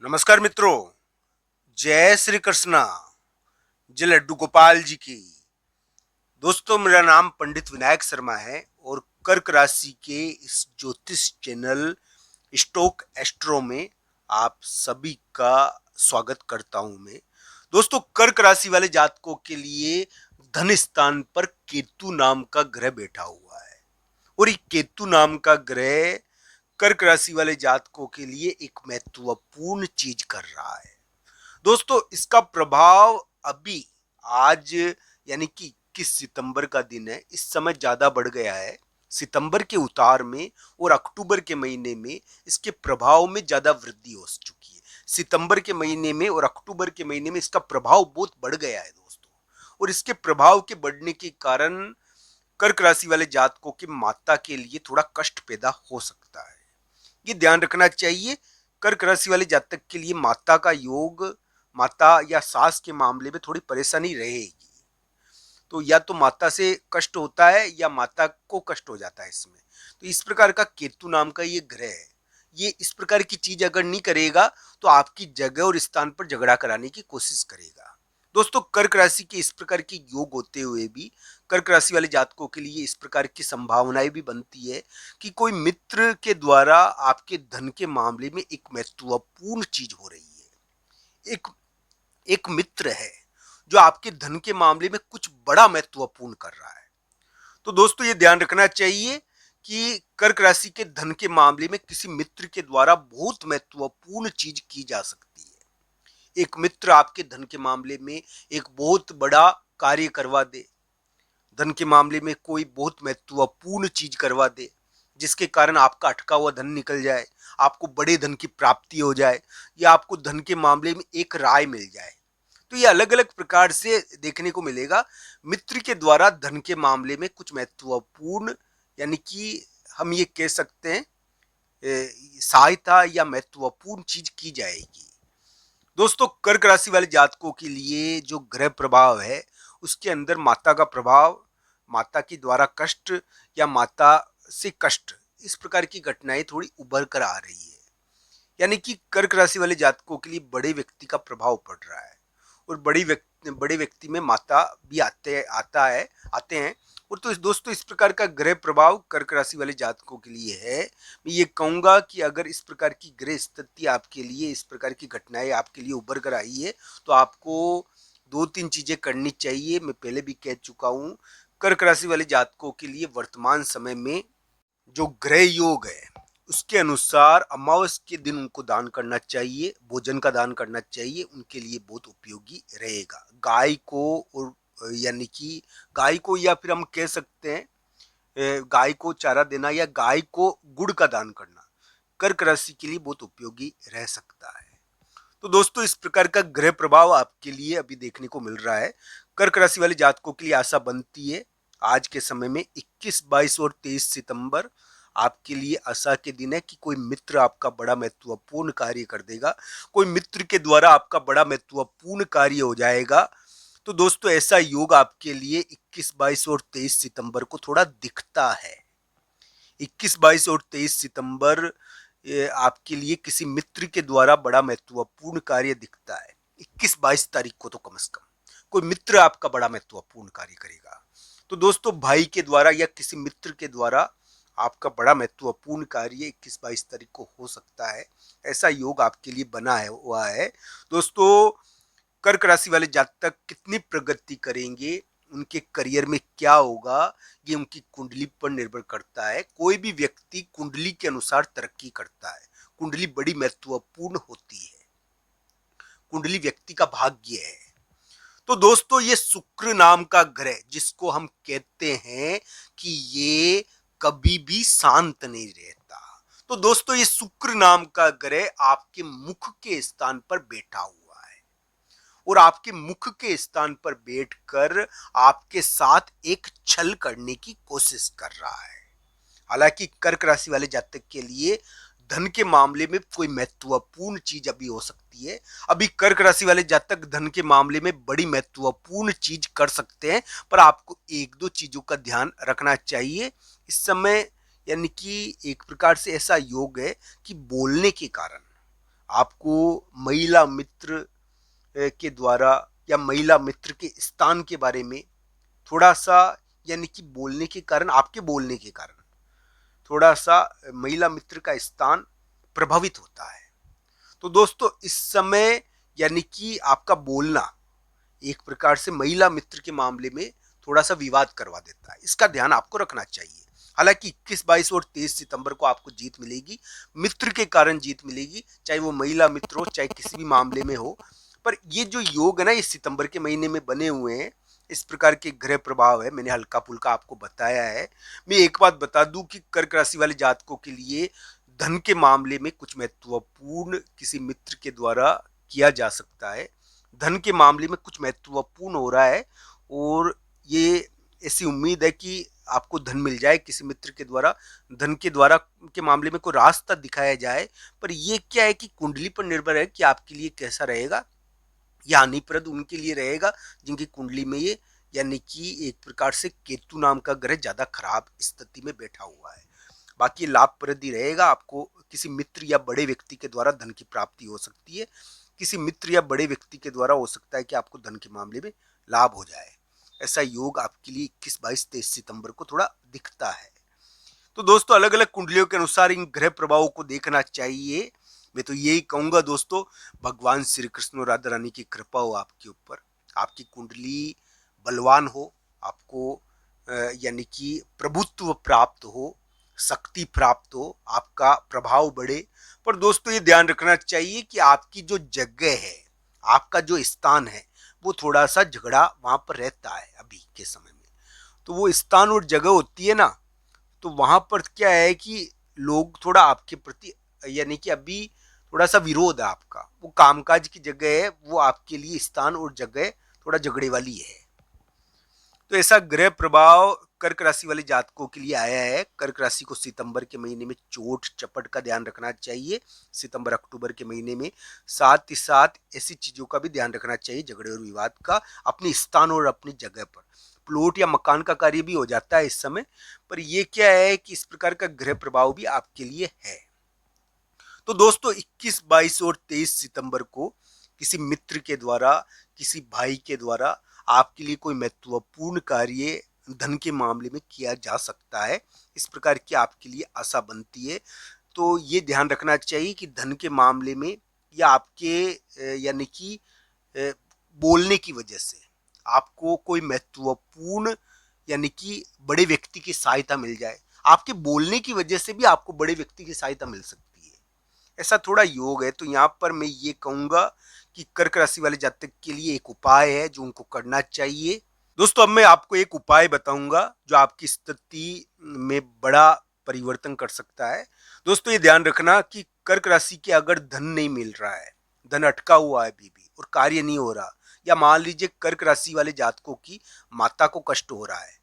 नमस्कार मित्रों, जय श्री कृष्णा। जय लड्डू गोपाल जी की। दोस्तों, मेरा नाम पंडित विनायक शर्मा है और कर्क राशि के इस ज्योतिष चैनल स्टोक एस्ट्रो में आप सभी का स्वागत करता हूं मैं। दोस्तों, कर्क राशि वाले जातकों के लिए धन स्थान पर केतु नाम का ग्रह बैठा हुआ है और ये केतु नाम का ग्रह कर्क राशि वाले जातकों के लिए एक महत्वपूर्ण चीज कर रहा है। दोस्तों, इसका प्रभाव अभी आज यानी कि 21 सितंबर का दिन है, इस समय ज्यादा बढ़ गया है। सितंबर के उतार में और अक्टूबर के महीने में इसके प्रभाव में ज्यादा वृद्धि हो चुकी है। सितंबर के महीने में और अक्टूबर के महीने में इसका प्रभाव बहुत बढ़ गया है दोस्तों, और इसके प्रभाव के बढ़ने के कारण कर्क राशि वाले जातकों की माता के लिए थोड़ा कष्ट पैदा हो सकता है। ये ध्यान रखना चाहिए। कर्क राशि वाले जातक के लिए माता का योग, माता या सास के मामले में थोड़ी परेशानी रहेगी। तो या तो माता से कष्ट होता है या माता को कष्ट हो जाता है इसमें। तो इस प्रकार का केतु नाम का ये ग्रह है, ये इस प्रकार की चीज अगर नहीं करेगा तो आपकी जगह और स्थान पर झगड़ा कराने की कोशिश करेगा। दोस्तों, कर्क राशि के इस प्रकार के योग होते हुए भी कर्क राशि वाले जातकों के लिए इस प्रकार की संभावनाएं भी बनती है कि कोई मित्र के द्वारा आपके धन के मामले में एक महत्वपूर्ण चीज हो रही है। एक एक मित्र है जो आपके धन के मामले में कुछ बड़ा महत्वपूर्ण कर रहा है। तो दोस्तों, ये ध्यान रखना चाहिए कि कर्क राशि के धन के मामले में किसी मित्र के द्वारा बहुत महत्वपूर्ण चीज की जा सकती है। एक मित्र आपके धन के मामले में एक बहुत बड़ा कार्य करवा दे, धन के मामले में कोई बहुत महत्वपूर्ण चीज करवा दे जिसके कारण आपका अटका हुआ धन निकल जाए, आपको बड़े धन की प्राप्ति हो जाए, या आपको धन के मामले में एक राय मिल जाए। तो ये अलग अलग प्रकार से देखने को मिलेगा। मित्र के द्वारा धन के मामले में कुछ महत्वपूर्ण, यानी कि हम ये कह सकते हैं सहायता या महत्वपूर्ण चीज की जाएगी। दोस्तों, कर्क राशि वाले जातकों के लिए जो ग्रह प्रभाव है उसके अंदर माता का प्रभाव, माता के द्वारा कष्ट या माता से कष्ट, इस प्रकार की घटनाएं थोड़ी उभर कर आ रही है। यानी कि कर्क राशि वाले जातकों के लिए बड़े व्यक्ति का प्रभाव पड़ रहा है और बड़े व्यक्ति में माता भी आते हैं। और तो दोस्तों, इस प्रकार का ग्रह प्रभाव कर्क राशि वाले जातकों के लिए है। मैं ये कहूंगा कि अगर इस प्रकार की ग्रह स्थिति आपके लिए, इस प्रकार की घटनाएं आपके लिए उभर कर आई है तो आपको दो तीन चीजें करनी चाहिए। मैं पहले भी कह चुका हूं, कर्क राशि वाले जातकों के लिए वर्तमान समय में जो ग्रह योग है उसके अनुसार अमावस के दिन उनको दान करना चाहिए, भोजन का दान करना चाहिए, उनके लिए बहुत उपयोगी रहेगा। गाय को, और यानी कि गाय को, या फिर हम कह सकते हैं गाय को चारा देना या गाय को गुड़ का दान करना कर्क राशि के लिए बहुत उपयोगी रह सकता है। तो दोस्तों, इस प्रकार का ग्रह प्रभाव आपके लिए अभी देखने को मिल रहा है। कर्क राशि वाले जातकों के लिए आशा बनती है आज के समय में 21, 22 और 23 सितंबर आपके लिए आशा के दिन है कि कोई मित्र आपका बड़ा महत्वपूर्ण कार्य कर देगा, कोई मित्र के द्वारा आपका बड़ा महत्वपूर्ण कार्य हो जाएगा। तो दोस्तों, ऐसा योग आपके लिए 21, 22 और 23 सितंबर को थोड़ा दिखता है। 21, 22 और 23 सितंबर आपके लिए किसी मित्र के द्वारा बड़ा महत्वपूर्ण कार्य दिखता है। 21-22 तारीख को तो कम से कम कोई मित्र आपका बड़ा महत्वपूर्ण कार्य करेगा। तो दोस्तों, भाई के द्वारा या किसी मित्र के द्वारा आपका बड़ा महत्वपूर्ण कार्य 21-22 तारीख को हो सकता है। ऐसा योग आपके लिए बना है हुआ है। दोस्तों, कर्क राशि वाले जातक कितनी प्रगति करेंगे, उनके करियर में क्या होगा, ये उनकी कुंडली पर निर्भर करता है। कोई भी व्यक्ति कुंडली के अनुसार तरक्की करता है। कुंडली बड़ी महत्वपूर्ण होती है। कुंडली व्यक्ति का भाग्य है। तो दोस्तों, ये शुक्र नाम का ग्रह जिसको हम कहते हैं कि ये कभी भी शांत नहीं रहता। तो दोस्तों, ये शुक्र नाम का ग्रह आपके मुख के स्थान पर बैठा हुआ है और आपके मुख के स्थान पर बैठकर आपके साथ एक छल करने की कोशिश कर रहा है। हालांकि कर्क राशि वाले जातक के लिए धन के मामले में कोई महत्वपूर्ण चीज अभी हो सकती है। अभी कर्क राशि वाले जातक धन के मामले में बड़ी महत्वपूर्ण चीज कर सकते हैं, पर आपको एक दो चीजों का ध्यान रखना चाहिए इस समय। यानी कि एक प्रकार से ऐसा योग है कि बोलने के कारण आपको महिला मित्र के द्वारा या महिला मित्र के स्थान के बारे में थोड़ा सा, यानी कि बोलने के कारण, आपके बोलने के कारण थोड़ा सा महिला मित्र का स्थान प्रभावित होता है। तो दोस्तों इस समय यानी कि आपका बोलना एक प्रकार से महिला मित्र के मामले में थोड़ा सा विवाद करवा देता है, इसका ध्यान आपको रखना चाहिए। हालांकि 21, 22 और 23 सितंबर को आपको जीत मिलेगी, मित्र के कारण जीत मिलेगी, चाहे वो महिला मित्र हो चाहे किसी भी मामले में हो। पर ये जो योग है ना, ये सितंबर के महीने में बने हुए हैं, इस प्रकार के ग्रह प्रभाव है, मैंने हल्का फुल्का आपको बताया है। मैं एक बात बता दूं कि कर्क राशि वाले जातकों के लिए धन के मामले में कुछ महत्वपूर्ण किसी मित्र के द्वारा किया जा सकता है। धन के मामले में कुछ महत्वपूर्ण हो रहा है और ये ऐसी उम्मीद है कि आपको धन मिल जाए किसी मित्र के द्वारा, धन के द्वारा के मामले में कोई रास्ता दिखाया जाए। पर ये क्या है कि कुंडली पर निर्भर है कि आपके लिए कैसा रहेगा। ये हानिप्रद उनके लिए रहेगा जिनकी कुंडली में ये यानी कि एक प्रकार से केतु नाम का ग्रह ज्यादा खराब स्थिति में बैठा हुआ है। बाकी लाभप्रद ही रहेगा, आपको किसी मित्र या बड़े व्यक्ति के द्वारा धन की प्राप्ति हो सकती है। किसी मित्र या बड़े व्यक्ति के द्वारा हो सकता है कि आपको धन के मामले में लाभ हो जाए। ऐसा योग आपके लिए 21, 22, 23 सितंबर को थोड़ा दिखता है। तो दोस्तों अलग अलग कुंडलियों के अनुसार इन ग्रह प्रभावों को देखना चाहिए। मैं तो यही कहूंगा दोस्तों, भगवान श्री कृष्ण और राधा रानी की कृपा हो आपके ऊपर, आपकी कुंडली बलवान हो, आपको यानी कि प्रभुत्व प्राप्त हो, शक्ति प्राप्त हो, आपका प्रभाव बढ़े। पर दोस्तों ये ध्यान रखना चाहिए कि आपकी जो जगह है, आपका जो स्थान है, वो थोड़ा सा झगड़ा वहां पर रहता है अभी के समय में। तो वो स्थान और जगह होती है ना, तो वहां पर क्या है कि लोग थोड़ा आपके प्रति, यानी कि अभी थोड़ा सा विरोध है आपका, वो कामकाज की जगह है, वो आपके लिए स्थान और जगह थोड़ा झगड़े वाली है। तो ऐसा ग्रह प्रभाव कर्क राशि वाले जातकों के लिए आया है। कर्क राशि को सितंबर के महीने में चोट चपट का ध्यान रखना चाहिए, सितंबर अक्टूबर के महीने में। साथ ही साथ ऐसी चीजों का भी ध्यान रखना चाहिए, झगड़े और विवाद का, अपने स्थान और अपनी जगह पर। प्लॉट या मकान का कार्य भी हो जाता है इस समय। पर ये क्या है कि इस प्रकार का ग्रह प्रभाव भी आपके लिए है। तो दोस्तों 21, 22 और 23 सितंबर को किसी मित्र के द्वारा, किसी भाई के द्वारा आपके लिए कोई महत्वपूर्ण कार्य धन के मामले में किया जा सकता है। इस प्रकार की आपके लिए आशा बनती है। तो ये ध्यान रखना चाहिए कि धन के मामले में या आपके यानी कि बोलने की वजह से आपको कोई महत्वपूर्ण यानी कि बड़े व्यक्ति की सहायता मिल जाए। आपके बोलने की वजह से भी आपको बड़े व्यक्ति की सहायता मिल सकती है, ऐसा थोड़ा योग है। तो यहाँ पर मैं ये कहूंगा कि कर्क राशि वाले जातक के लिए एक उपाय है जो उनको करना चाहिए। दोस्तों अब मैं आपको एक उपाय बताऊंगा जो आपकी स्थिति में बड़ा परिवर्तन कर सकता है। दोस्तों ये ध्यान रखना कि कर्क राशि के अगर धन नहीं मिल रहा है, धन अटका हुआ है अभी भी और कार्य नहीं हो रहा, या मान लीजिए कर्क राशि वाले जातकों की माता को कष्ट हो रहा है,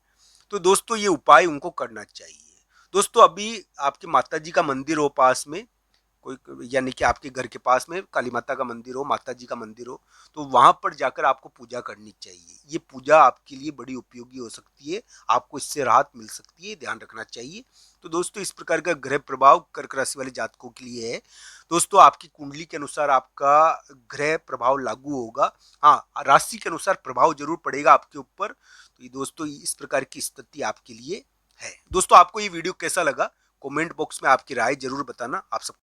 तो दोस्तों ये उपाय उनको करना चाहिए। दोस्तों अभी आपकी माता जी का मंदिर हो पास में, कोई यानी कि आपके घर के पास में काली माता का मंदिर हो, माता जी का मंदिर हो, तो वहां पर जाकर आपको पूजा करनी चाहिए। ये पूजा आपके लिए बड़ी उपयोगी हो सकती है, आपको इससे राहत मिल सकती है, ध्यान रखना चाहिए। तो दोस्तों इस प्रकार का ग्रह प्रभाव कर्क राशि वाले जातकों के लिए है। दोस्तों आपकी कुंडली के अनुसार आपका ग्रह प्रभाव लागू होगा, हाँ राशि के अनुसार प्रभाव जरूर पड़ेगा आपके ऊपर। तो ये दोस्तों इस प्रकार की स्थिति आपके लिए है। दोस्तों आपको ये वीडियो कैसा लगा, कमेंट बॉक्स में आपकी राय जरूर बताना। आप सब